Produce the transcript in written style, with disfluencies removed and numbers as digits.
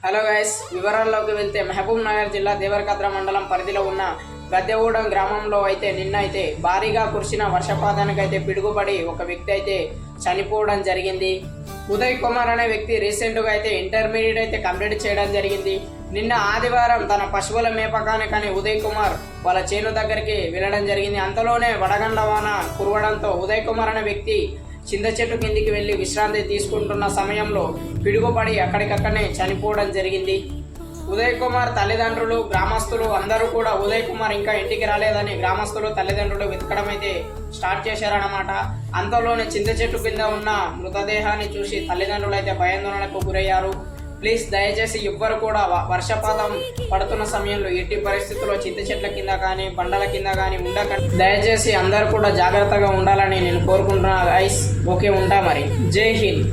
Hello guys, వివరాల్లోకి వెళ్తే మహబూబ్ నగర్ జిల్లా దేవరకద్ర మండలం పరిధిలో ఉన్న గద్దెగూడెం గ్రామంలో అయితే నిన్న అయితే భారీగా కురిసిన వర్షపాతానికి అయితే పిడుగుపడి ఒక వ్యక్తి అయితే చనిపోవడం జరిగింది. ఉదయ్ కుమార్ అనే వ్యక్తి రీసెంట్గా అయితే ఇంటర్మీడియట్ అయితే కంప్లీట్ చేయడం జరిగింది. నిన్న ఆదివారం తన పశువుల మేపకానికని ఉదయ్ కుమార్ వాళ్ళ చేను దగ్గరికి వెళ్ళడం జరిగింది. అంతలోనే వడగండ్ల వాన కురవడంతో ఉదయ్ కుమార్ అనే వ్యక్తి చింత చెట్టు కిందికి వెళ్లి విశ్రాంతి తీసుకుంటున్న సమయంలో పిడుగుపడి అక్కడికక్కడనే చనిపోవడం జరిగింది. ఉదయ్ కుమార్ తల్లిదండ్రులు, గ్రామస్తులు అందరూ కూడా ఉదయ్ కుమార్ ఇంకా ఇంటికి రాలేదని గ్రామస్తులు తల్లిదండ్రులు వెతకడం అయితే స్టార్ట్ చేశారన్నమాట. అంతలోనే చింత చెట్టు కింద ఉన్న మృతదేహాన్ని చూసి తల్లిదండ్రులు అయితే భయాందోళనకు గురయ్యారు. ప్లీజ్ దయచేసి ఎవ్వరు కూడా వర్షపాతం పడుతున్న సమయంలో ఎట్టి పరిస్థితుల్లో చింత చెట్ల కింద కానీ బండల కింద కానీ ఉండకండి. దయచేసి అందరూ కూడా జాగ్రత్తగా ఉండాలని నేను కోరుకుంటున్నా గైస్. ఓకే, ఉంటా మరి. జై హింద్.